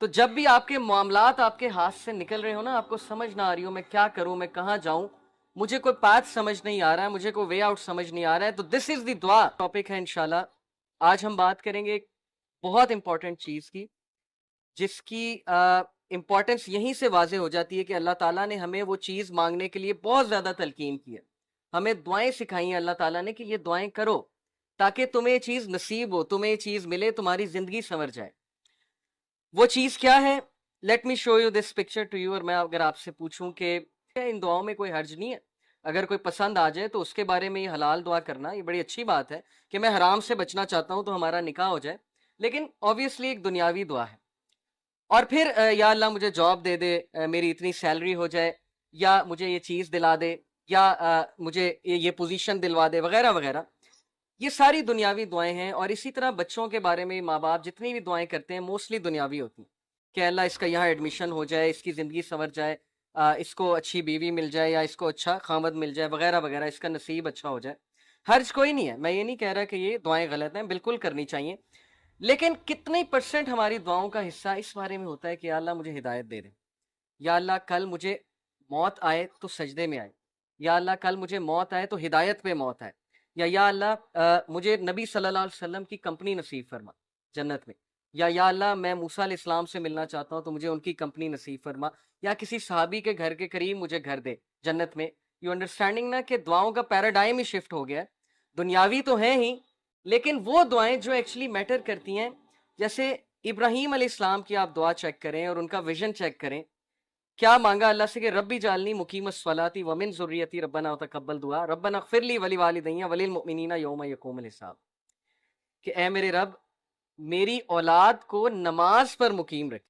تو جب بھی آپ کے معاملات آپ کے ہاتھ سے نکل رہے ہو نا، آپ کو سمجھ نہ آ رہی ہو میں کیا کروں، میں کہاں جاؤں، مجھے کوئی پاتھ سمجھ نہیں آ رہا ہے، مجھے کوئی وے آؤٹ سمجھ نہیں آ رہا ہے، تو دس از دی دعا ٹاپک ہے انشاءاللہ۔ آج ہم بات کریں گے ایک بہت امپورٹنٹ چیز کی، جس کی امپورٹنس یہیں سے واضح ہو جاتی ہے کہ اللہ تعالیٰ نے ہمیں وہ چیز مانگنے کے لیے بہت زیادہ تلقین کی ہے، ہمیں دعائیں سکھائی ہیں اللہ تعالیٰ نے کہ یہ دعائیں کرو تاکہ تمہیں یہ چیز نصیب ہو، تمہیں یہ چیز ملے، تمہاری زندگی سنور جائے۔ وہ چیز کیا ہے؟ Let me show you this picture to you. اور میں اگر آپ سے پوچھوں کہ ان دعاؤں میں کوئی حرج نہیں ہے، اگر کوئی پسند آ جائے تو اس کے بارے میں یہ حلال دعا کرنا یہ بڑی اچھی بات ہے کہ میں حرام سے بچنا چاہتا ہوں تو ہمارا نکاح ہو جائے، لیکن آبویسلی ایک دنیاوی دعا ہے۔ اور پھر یا اللہ مجھے جاب دے دے، میری اتنی سیلری ہو جائے، یا مجھے یہ چیز دلا دے، یا مجھے یہ پوزیشن دلوا دے، وغیرہ وغیرہ۔ یہ ساری دنیاوی دعائیں ہیں، اور اسی طرح بچوں کے بارے میں ماں باپ جتنی بھی دعائیں کرتے ہیں موسٹلی دنیاوی ہوتی ہیں کہ اللہ اس کا یہاں ایڈمیشن ہو جائے، اس کی زندگی سنور جائے، اس کو اچھی بیوی مل جائے، یا اس کو اچھا خامد مل جائے، وغیرہ وغیرہ، اس کا نصیب اچھا ہو جائے۔ حرج کوئی نہیں ہے، میں یہ نہیں کہہ رہا کہ یہ دعائیں غلط ہیں، بالکل کرنی چاہیے، لیکن کتنے پرسنٹ ہماری دعاؤں کا حصہ اس بارے میں ہوتا ہے کہ یا اللہ مجھے ہدایت دے دے، یا اللہ کل مجھے موت آئے تو سجدے میں آئے، یا اللہ کل مجھے موت آئے تو ہدایت پہ موت آئے، یا اللہ مجھے نبی صلی اللہ علیہ وسلم کی کمپنی نصیب فرما جنت میں، یا اللہ میں موسیٰ علیہ السلام سے ملنا چاہتا ہوں تو مجھے ان کی کمپنی نصیب فرما، یا کسی صحابی کے گھر کے قریب مجھے گھر دے جنت میں۔ یو انڈرسٹینڈنگ نا کہ دعاؤں کا پیراڈائم ہی شفٹ ہو گیا ہے، دنیاوی تو ہیں ہی، لیکن وہ دعائیں جو ایکچولی میٹر کرتی ہیں، جیسے ابراہیم علیہ السلام کی آپ دعا چیک کریں اور ان کا ویژن چیک کریں، کیا مانگا اللہ سے کہ ربی جعلنی مقیم الصلاۃ ومن ذریتی ربنا وتقبل دعا ربنا اغفر لی ولوالدی وللمؤمنین یوم یقوم الحساب، کہ اے میرے رب میری اولاد کو نماز پر مقیم رکھ،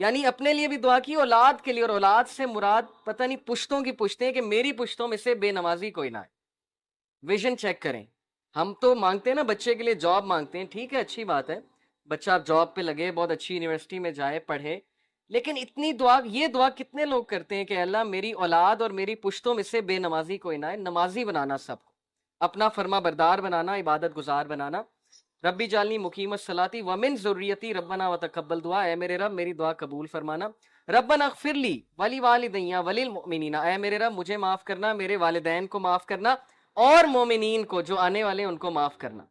یعنی اپنے لیے بھی دعا کی، اولاد کے لیے، اور اولاد سے مراد پتہ نہیں پشتوں کی پشتیں، کہ میری پشتوں میں سے بے نمازی کوئی نہ ہے۔ ویژن چیک کریں، ہم تو مانگتے ہیں نا بچے کے لیے جاب مانگتے ہیں، ٹھیک ہے اچھی بات ہے، بچہ آپ جاب پہ لگے، بہت اچھی یونیورسٹی میں جائے پڑھے، لیکن اتنی دعا، یہ دعا کتنے لوگ کرتے ہیں کہ اللہ میری اولاد اور میری پشتوں میں سے بے نمازی کوئی نہ ہے، نمازی بنانا سب کو، اپنا فرما بردار بنانا، عبادت گزار بنانا۔ ربی جعلنی مقیم الصلاۃ ومن ذریتی ربنا وتقبل دعا، اے میرے رب میری دعا قبول فرمانا۔ ربنا اغفر لی ولوالدی وللمؤمنین، اے میرے رب مجھے معاف کرنا، میرے والدین کو معاف کرنا، اور مومنین کو جو آنے والے ان کو معاف کرنا،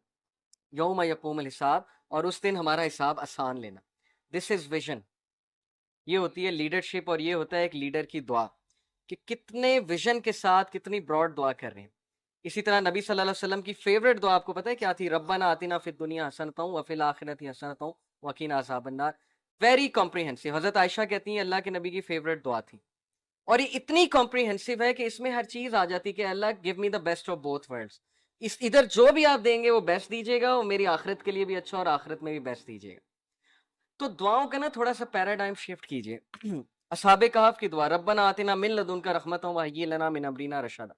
یوم یقوم الحساب، اور اس دن ہمارا حساب آسان لینا۔ دس از ویژن، یہ ہوتی ہے لیڈرشپ، اور یہ ہوتا ہے ایک لیڈر کی دعا کہ کتنے ویژن کے ساتھ کتنی براڈ دعا کر رہے ہیں۔ اسی طرح نبی صلی اللہ علیہ وسلم کی فیوریٹ دعا آپ کو پتہ ہے کیا تھی؟ ربنا آتنا فی الدنیا حسنۃ وفی الآخرۃ حسنۃ وقنا عذاب النار، ویری کمپریہنسو۔ حضرت عائشہ کہتی ہیں اللہ کے نبی کی فیوریٹ دعا تھی، اور یہ اتنی کمپریہنسو ہے کہ اس میں ہر چیز آ جاتی کہ Allah give me the best of both worlds, اس ادھر جو بھی آپ دیں گے وہ بیسٹ دیجیے گا، وہ میری آخرت کے لیے بھی اچھا، اور آخرت میں بھی بیسٹ دیجیے گا۔ تو دعاؤں کا نا تھوڑا سا پیراڈائم شفٹ کیجیے۔ اصحاب کہف کی دعا، ربنا آتنا من لدنک رحمۃ وہیئ لنا من امرنا رشدا،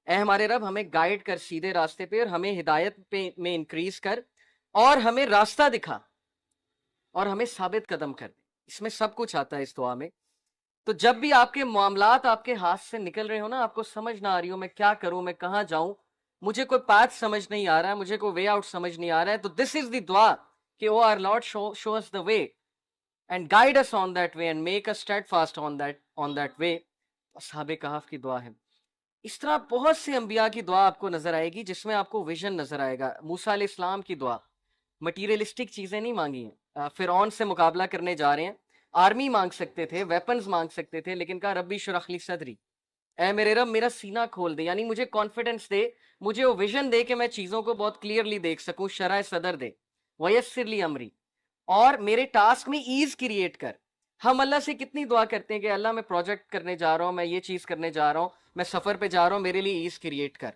اے ہمارے رب ہمیں گائیڈ کر سیدھے راستے پہ، اور ہمیں ہدایت پہ میں انکریز کر، اور ہمیں راستہ دکھا، اور ہمیں ثابت قدم کر دے۔ اس میں سب کچھ آتا ہے اس دعا میں۔ تو جب بھی آپ کے معاملات آپ کے ہاتھ سے نکل رہے ہو نا، آپ کو سمجھ نہ آ رہی ہو میں کیا کروں، میں کہاں جاؤں، مجھے کوئی پاتھ سمجھ نہیں آ رہا ہے، مجھے کوئی وے آؤٹ سمجھ نہیں آ رہا ہے، تو دس از دی دعا کہ O R lord show us the way and guide us on that way and make us steadfast on that way۔ اصحاب کہف کی دعا ہے۔ اس طرح بہت سے انبیاء کی دعا آپ کو نظر آئے گی جس میں آپ کو ویژن نظر آئے گا۔ موسیٰ علیہ السلام کی دعا، مٹیریلسٹک چیزیں نہیں مانگی ہیں، فرعون سے مقابلہ کرنے جا رہے ہیں، آرمی مانگ سکتے تھے، ویپنز مانگ سکتے تھے، لیکن کہا ربی اشرح لی صدری، اے میرے رب میرا سینہ کھول دے، یعنی مجھے کانفیڈنس دے، مجھے وہ ویژن دے کہ میں چیزوں کو بہت کلیئرلی دیکھ سکوں، شرح صدر دے، ویسر لی امری، اور میرے ٹاسک میں ایز کریٹ کر۔ ہم اللہ سے کتنی دعا کرتے ہیں کہ اللہ میں پروجیکٹ کرنے جا رہا ہوں، میں یہ چیز کرنے جا رہا ہوں، میں سفر پہ جا رہا ہوں، میرے لیے ایز کریٹ کر،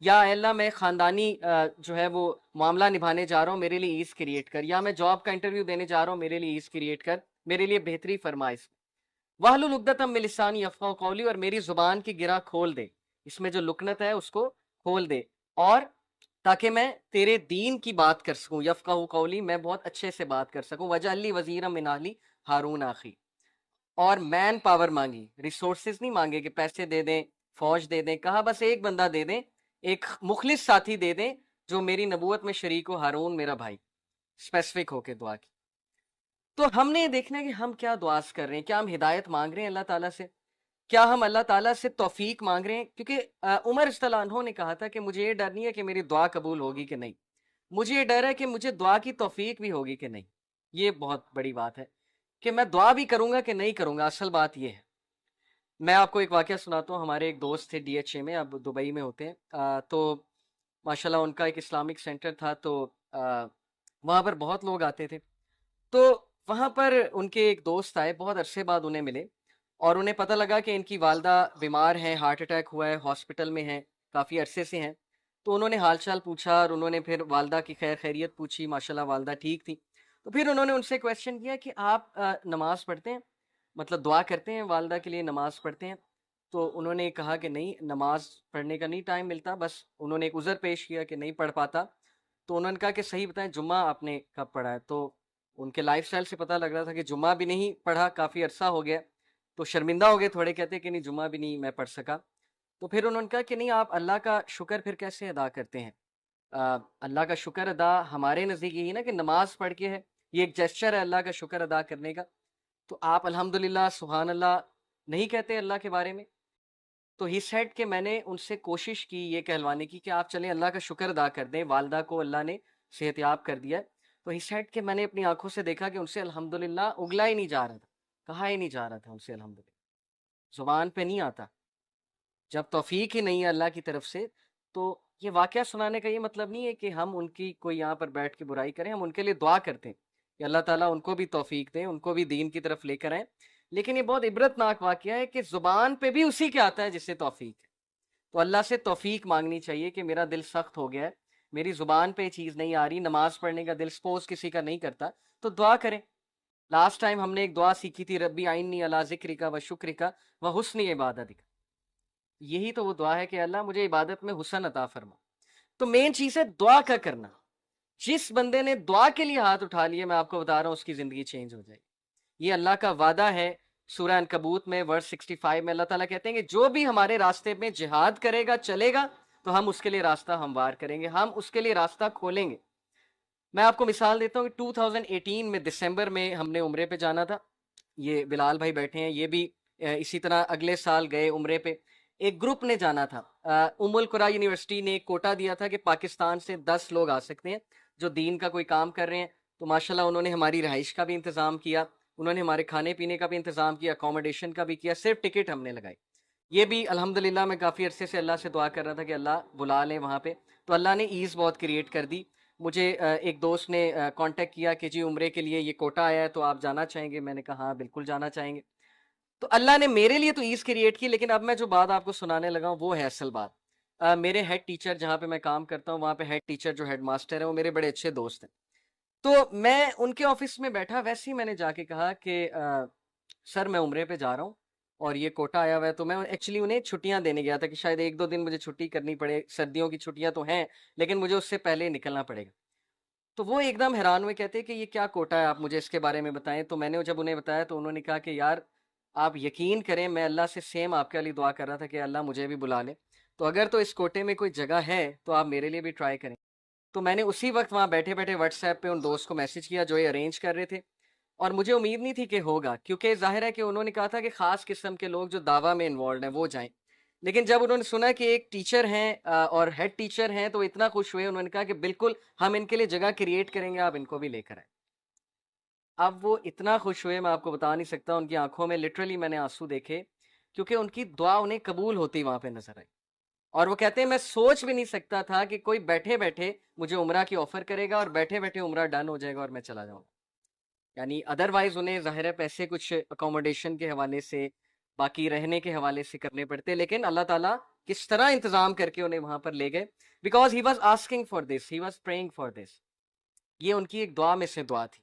یا اے اللہ میں خاندانی جو ہے وہ معاملہ نبھانے جا رہا ہوں، میرے لیے ایز کریٹ کر، یا میں جاب کا انٹرویو دینے جا رہا ہوں، میرے لیے ایز کریٹ کر، میرے لیے بہتری فرما اس میں۔ واحلل عقدۃ من لسانی یفقہوا قولی، اور میری زبان کی گرہ کھول دے، اس میں جو لکنت ہے اس کو کھول دے، اور تاکہ میں تیرے دین کی بات کر سکوں، یفقہوا قولی، میں بہت اچھے سے بات کر سکوں، واجعل لی وزیرا من اہلی ہارون اخی، اور مین پاور مانگی، ریسورسز نہیں مانگے کہ پیسے دے دیں، فوج دے دیں، کہا بس ایک بندہ دے دیں، ایک مخلص ساتھی دے دیں جو میری نبوت میں شریک ہو، ہارون میرا بھائی، اسپیسیفک ہو کے دعا کی۔ تو ہم نے یہ دیکھنا ہے کہ ہم کیا دعاز کر رہے ہیں، کیا ہم ہدایت مانگ رہے ہیں اللہ تعالیٰ سے، کیا ہم اللہ تعالیٰ سے توفیق مانگ رہے ہیں؟ کیونکہ عمر رضی اللہ عنہ نے کہا تھا کہ مجھے یہ ڈر نہیں ہے کہ میری دعا قبول ہوگی کہ نہیں، مجھے یہ ڈر ہے کہ مجھے دعا کی توفیق بھی ہوگی کہ نہیں۔ یہ بہت بڑی بات ہے کہ میں دعا بھی کروں گا کہ نہیں کروں گا، اصل بات یہ ہے۔ میں آپ کو ایک واقعہ سناتا ہوں، ہمارے ایک دوست تھے ڈی ایچ اے میں، اب دبئی میں ہوتے ہیں، تو ماشاءاللہ ان کا ایک اسلامک سینٹر تھا، تو وہاں پر بہت لوگ آتے تھے۔ تو وہاں پر ان کے ایک دوست آئے، بہت عرصے بعد انہیں ملے، اور انہیں پتہ لگا کہ ان کی والدہ بیمار ہیں، ہارٹ اٹیک ہوا ہے، ہاسپٹل میں ہیں، کافی عرصے سے ہیں۔ تو انہوں نے حال چال پوچھا، اور انہوں نے پھر والدہ کی خیر خیریت پوچھی، ماشاءاللہ والدہ ٹھیک تھی۔ تو پھر انہوں نے ان سے کویشچن کیا کہ آپ نماز پڑھتے ہیں، مطلب دعا کرتے ہیں، والدہ کے لیے نماز پڑھتے ہیں؟ تو انہوں نے کہا کہ نہیں، نماز پڑھنے کا نہیں ٹائم ملتا، بس انہوں نے ایک عذر پیش کیا کہ نہیں پڑھ پاتا۔ تو انہوں نے کہا کہ صحیح بتائیں، جمعہ آپ نے کب پڑھا ہے؟ تو ان کے لائف سٹائل سے پتہ لگ رہا تھا کہ جمعہ بھی نہیں پڑھا، کافی عرصہ ہو گیا۔ تو شرمندہ ہو گئے تھوڑے، کہتے کہ نہیں، جمعہ بھی نہیں میں پڑھ سکا۔ تو پھر انہوں نے کہا کہ نہیں، آپ اللہ کا شکر پھر کیسے ادا کرتے ہیں؟ اللہ کا شکر ادا ہمارے نزدیک یہی نا کہ نماز پڑھ کے ہے، یہ ایک جیسچر ہے اللہ کا شکر ادا کرنے کا۔ تو آپ الحمدللہ سبحان اللہ نہیں کہتے اللہ کے بارے میں؟ تو ہی سیڈ کہ میں نے ان سے کوشش کی یہ کہلوانے کی کہ آپ چلیں اللہ کا شکر ادا کر دیں، والدہ کو اللہ نے صحت یاب کر دیا ہے۔ تو ہی سیڈ کہ میں نے اپنی آنکھوں سے دیکھا کہ ان سے الحمدللہ اگلا ہی نہیں جا رہا تھا، کہا ہی نہیں جا رہا تھا ان سے الحمدللہ، زبان پہ نہیں آتا۔ جب توفیق ہی نہیں ہے اللہ کی طرف سے، تو یہ واقعہ سنانے کا یہ مطلب نہیں ہے کہ ہم ان کی کوئی یہاں پر بیٹھ کے برائی کریں، ہم ان کے لیے دعا کرتے ہیں کہ اللہ تعالیٰ ان کو بھی توفیق دیں، ان کو بھی دین کی طرف لے کر آئیں۔ لیکن یہ بہت عبرت ناک واقعہ ہے کہ زبان پہ بھی اسی کے آتا ہے جسے توفیق ہے۔ تو اللہ سے توفیق مانگنی چاہیے کہ میرا دل سخت ہو گیا ہے، میری زبان پہ یہ چیز نہیں آ رہی، نماز پڑھنے کا دل سپوز کسی کا نہیں کرتا، تو دعا کریں۔ لاسٹ ٹائم ہم نے ایک دعا سیکھی تھی، ربی آئینی علی ذکرک و شکرک و حسن عبادتک۔ یہی تو وہ دعا ہے کہ اللہ مجھے عبادت میں حسن عطا فرما۔ تو مین چیز ہے دعا کا کرنا۔ جس بندے نے دعا کے لیے ہاتھ اٹھا لیے، میں آپ کو بتا رہا ہوں، اس کی زندگی چینج ہو جائے گی۔ یہ اللہ کا وعدہ ہے۔ سورہ عنکبوت میں ورس 65 میں اللہ تعالیٰ کہتے ہیں کہ جو بھی ہمارے راستے میں جہاد کرے گا، چلے گا، تو ہم اس کے لیے راستہ ہموار کریں گے، ہم اس کے لیے راستہ کھولیں گے۔ میں آپ کو مثال دیتا ہوں کہ 2018 میں دسمبر میں ہم نے عمرے پہ جانا تھا، یہ بلال بھائی بیٹھے ہیں، یہ بھی اسی طرح اگلے سال گئے عمرے پہ۔ ایک گروپ نے جانا تھا، ام القرا یونیورسٹی نے ایک کوٹا دیا تھا کہ پاکستان سے 10 لوگ آ سکتے ہیں جو دین کا کوئی کام کر رہے ہیں۔ تو ماشاءاللہ انہوں نے ہماری رہائش کا بھی انتظام کیا، انہوں نے ہمارے کھانے پینے کا بھی انتظام کیا، اکوموڈیشن کا بھی کیا، صرف ٹکٹ ہم نے لگائی۔ یہ بھی الحمدللہ میں کافی عرصے سے اللہ سے دعا کر رہا تھا کہ اللہ بلا لیں وہاں پہ، تو اللہ نے ایز بہت کریٹ کر دی۔ مجھے ایک دوست نے کانٹیکٹ کیا کہ جی عمرے کے لیے یہ کوٹا آیا ہے، تو آپ جانا چاہیں گے؟ میں نے کہا ہاں بالکل جانا چاہیں گے۔ تو اللہ نے میرے لیے تو ایز کریٹ کی، لیکن اب میں جو بات آپ کو سنانے لگا ہوں وہ ہے اصل بات۔ میرے ہیڈ ٹیچر جہاں پہ میں کام کرتا ہوں، وہاں پہ ہیڈ ٹیچر جو ہیڈ ماسٹر ہے، وہ میرے بڑے اچھے دوست ہیں۔ تو میں ان کے آفس میں بیٹھا، ویسے ہی میں نے جا کے کہا کہ سر میں عمرے پہ جا رہا ہوں اور یہ کوٹا آیا ہوا ہے۔ تو میں ایکچولی انہیں چھٹیاں دینے گیا تھا کہ شاید 1-2 دن مجھے چھٹی کرنی پڑے، سردیوں کی چھٹیاں تو ہیں لیکن مجھے اس سے پہلے نکلنا پڑے گا۔ تو وہ ایک دم حیران ہوئے، کہتے کہ یہ کیا کوٹا ہے، آپ مجھے اس کے بارے میں بتائیں۔ تو میں نے جب انہیں بتایا تو انہوں نے کہا کہ یار آپ یقین کریں، میں اللہ سے سیم آپ کے لیے دعا کر رہا تھا کہ اللہ مجھے بھی بلا لے، تو اگر تو اس کوٹے میں کوئی جگہ ہے تو آپ میرے لیے بھی ٹرائی کریں۔ تو میں نے اسی وقت وہاں بیٹھے بیٹھے واٹس ایپ پہ ان دوست کو میسج کیا جو یہ ارینج کر رہے تھے، اور مجھے امید نہیں تھی کہ ہوگا، کیونکہ ظاہر ہے کہ انہوں نے کہا تھا کہ خاص قسم کے لوگ جو دعویٰ میں انوالوڈ ہیں وہ جائیں۔ لیکن جب انہوں نے سنا کہ ایک ٹیچر ہیں اور ہیڈ ٹیچر ہیں تو اتنا خوش ہوئے، انہوں نے کہا کہ بالکل ہم ان کے لیے جگہ کریٹ کریں گے، آپ ان کو بھی لے کر آئیں۔ اب وہ اتنا خوش ہوئے، میں آپ کو بتا نہیں سکتا، ان کی آنکھوں میں لٹرلی میں نے آنسو دیکھے، کیونکہ ان کی دعا انہیں قبول ہوتی وہاں پہ نظر آئی۔ اور وہ کہتے ہیں میں سوچ بھی نہیں سکتا تھا کہ کوئی بیٹھے بیٹھے مجھے عمرہ کی آفر کرے گا اور بیٹھے بیٹھے عمرہ ڈن ہو جائے گا اور میں چلا جاؤں گا۔ یعنی ادروائز انہیں ظاہر ہے پیسے کچھ اکوموڈیشن کے حوالے سے، باقی رہنے کے حوالے سے کرنے پڑتے، لیکن اللہ تعالیٰ کس طرح انتظام کر کے انہیں وہاں پر لے گئے، because he was asking for this, he was praying for this. یہ ان کی ایک دعا میں سے دعا تھی۔